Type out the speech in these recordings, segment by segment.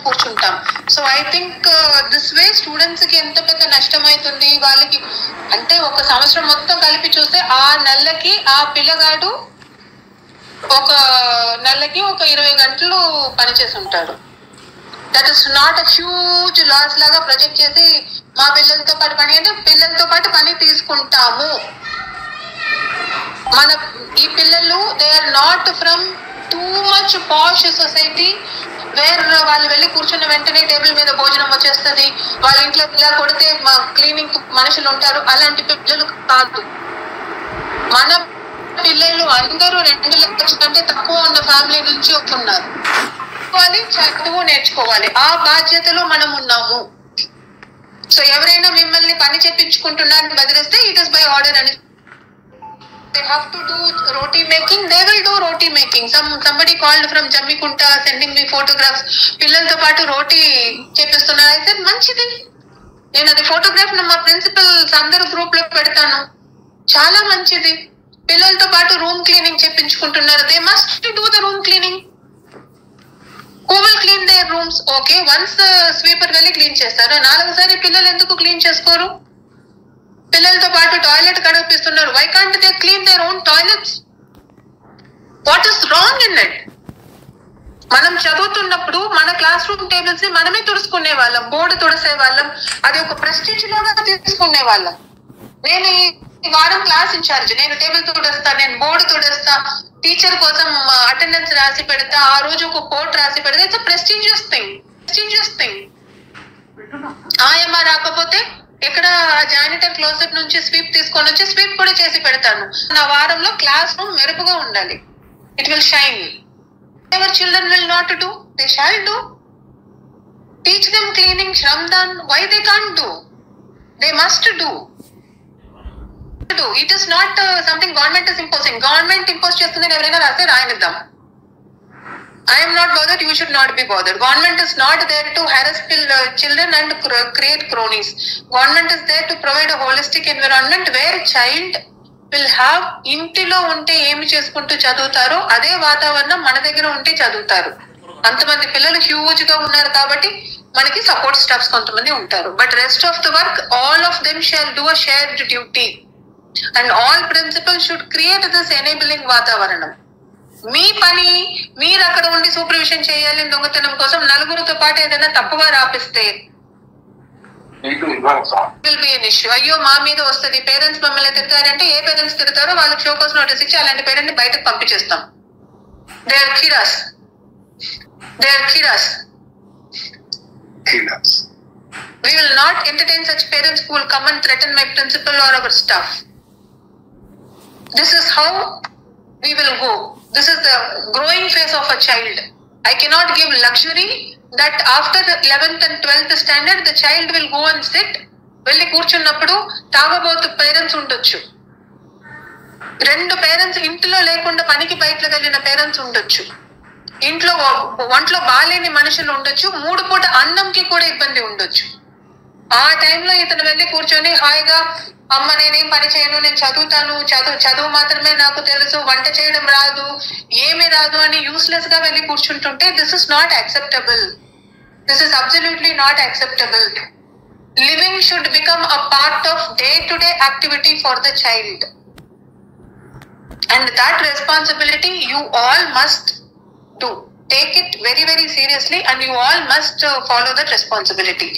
కూర్చుంటాం. So I think this way students కి ఎంత పెద్ద నష్టం అవుతుంది వాళ్ళకి అంటే, ఒక సంవత్సరం మొత్తం కలిపి చూస్తే ఆ నెలకి ఆ పిల్లగాడు ఒక నెలకి ఒక 20 గంటలు పనిచేసి ఉంటాడు. That is not a huge loss లాగా ప్రొజెక్ట్ చేసి మా పిల్లలతో పాటు పని అంటే పిల్లలతో పాటు పని తీసుకుంటాము. మన ఈ పిల్లలు they are not from too much posh society where వాళ్ళు వెళ్ళి కూర్చున్న వెంటనే టేబుల్ మీద భోజనం వచ్చేస్తుంది, వాళ్ళ ఇంట్లో ఇలా కొడితే క్లీనింగ్ మనుషులు ఉంటారు, అలాంటి పిల్లలు కాదు. మన పిల్లలు అందరూ 2 లక్షల కంటే తక్కువ ఉన్న ఫ్యామిలీ నుంచి వస్తున్నారు. చదువు నేర్చుకోవాలి, ఆ బాధ్యతలో మనం ఉన్నాము. సో ఎవరైనా మిమ్మల్ని పని చెప్పించుకుంటున్నారని బదిలిస్తే ఇట్ ఇస్ బై ఆర్డర్ అని. They have to do roti making, they will do roti making. Somebody called from Jammikunta sending me photographs. పిల్లలతో పాటు రోటీ చేపిస్తున్నారు. అయితే మంచిది, నేను అది ఫోటోగ్రాఫ్ మా ప్రిన్సిపల్స్ అందరూ గ్రూప్ లో పెడతాను. చాలా మంచిది. పిల్లలతో పాటు రూమ్ క్లీనింగ్ చేపించుకుంటున్నారు. They must do the room cleaning. Who will clean their rooms? Okay, once sweeper వెళ్ళి క్లీన్ చేస్తారు, 4సారి పిల్లలు ఎందుకు క్లీన్ చేసుకోరు? పిల్లలతో పాటు టాయిలెట్ కడిపిస్తున్నారు. Why can't they clean their own toilets? What is wrong in it? మనం చదువుతున్నప్పుడు మన క్లాస్ రూమ్ టేబుల్స్ ని మనమే తుడుచుకునే వాళ్ళం, బోర్డు తుడిసే వాళ్ళం, అది ఒక ప్రెస్టీజ్ లాగా తీసుకునే వాళ్ళం. నేను ఈ వారం క్లాస్ ఇన్ఛార్జ్, నేను టేబుల్ తుడేస్తా, నేను బోర్డు తుడేస్తా, టీచర్ కోసం అటెండెన్స్ రాసి పెడతా, ఆ రోజు ఒక కోట్ రాసి పెడతా. It's prestigious thing. ఆయమ్మ రాకపోతే ఇక్కడ జానిటర్ క్లోజెట్ నుంచి స్వీప్ తీసుకొని వచ్చి స్వీప్ కూడా చేసి పెడతాను. నా వారంలో క్లాస్ రూమ్ మెరుపుగా ఉండాలి. It will shine. Ever children will not do, they shall do. Teach them cleaning, శ్రమదాన్. Why they can't do? They must do. It is not something government is imposing. Government impose చేస్తుంది, ఎవరైనా రాస్తే రాయనిద్దాం. I am not bothered, you should not be bothered. Government is not there to harass children and create cronies. Government is there to provide a holistic environment where child will have, ఇంటిలో ఉంటే ఏమి చేసుకుంటూ చదువుతారో అదే వాతావరణం మన దగ్గర ఉంటే చదువుతారు. అంతమంది పిల్లలు హ్యూజ్ గా ఉన్నారు కాబట్టి మనకి సపోర్ట్ స్టాఫ్స్ కొంతమంది ఉంటారు. But rest of the work all of them shall do a shared duty and all principals should create this enabling వాతావరణం. మీ పని మీరు అక్కడ ఉండి సూపర్విజన్ చేయాలి. దొంగతనం కోసం 4గురితో పాటు ఏదైనా తప్పుగా రాపిస్తే విల్ బి ఎన్ ఇష్యూ. అయ్యో మా మీద వస్తుంది, పేరెంట్స్ మమ్మల్ని తిడతారంటే ఏ పేరెంట్స్ తిడతారో వాళ్ళకి షోకాస్ నోటీస్ ఇచ్చి అలాంటి పేరెంట్ ని బయటకు పంపించేస్తాం. దే ఆర్ కిరాస్. We will not entertain such parents who will come and threaten my principal or our staff. This is how we will go. This is the growing phase of a child. I cannot give luxury that after the 11th and 12th standard the child will go and sit. వెళ్ళి కూర్చున్నప్పుడు తాగబోతు parents ఉండొచ్చు, 2 parents ఇంట్లో లేకుండా పనికి బయటకు వెళ్ళిన parents ఉండొచ్చు, ఇంట్లో ఒంట్లో బాలేని మనుషులు ఉండొచ్చు, 3 పూట అన్నంకి కూడా ఇబ్బంది ఉండొచ్చు. ఆ టైంలో ఇతను వెళ్ళి కూర్చొని హాయిగా అమ్మ నేనేం పని చేయను, నేను చదువుతాను, చదువు మాత్రమే నాకు తెలుసు, వంట చేయడం రాదు, ఏమీ రాదు అని యూస్లెస్ గా వెళ్ళి కూర్చుంటుంటే this is not acceptable. This is absolutely not acceptable. Living should become a part of day to day activity for the child and that responsibility you all must do. Take it very very seriously and you all must follow that responsibility.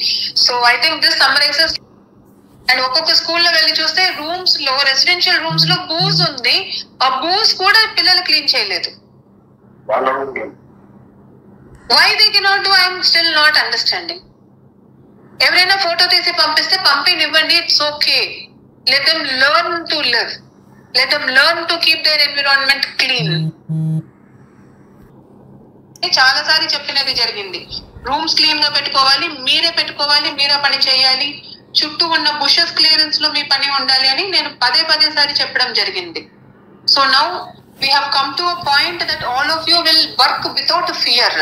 So I think this summarizes. And ఒక్కొక్క స్కూల్లో వెళ్ళి చూస్తే rooms లో, residential rooms లో booze ఉంది, ఆ booze కూడా పిల్లలు క్లీన్ చేయలేదు. Why they cannot do? I am still not understanding. ఎవరైనా ఫోటో తీసి పంపిస్తే పంపినివ్వండి, it's okay. Let them learn to live. Let them learn to keep their environment clean. చాలా సారి చెప్పినది జరిగింది. రూమ్స్ క్లీన్ గా పెట్టుకోవాలి, మీరే పెట్టుకోవాలి, మీరే పని చేయాలి, చుట్టూ ఉన్న బుషెస్ క్లియరెన్స్ లో మీ పని ఉండాలి అని నేను పదే సారి చెప్పడం జరిగింది. So now we have come to a point that all of you will work without fear.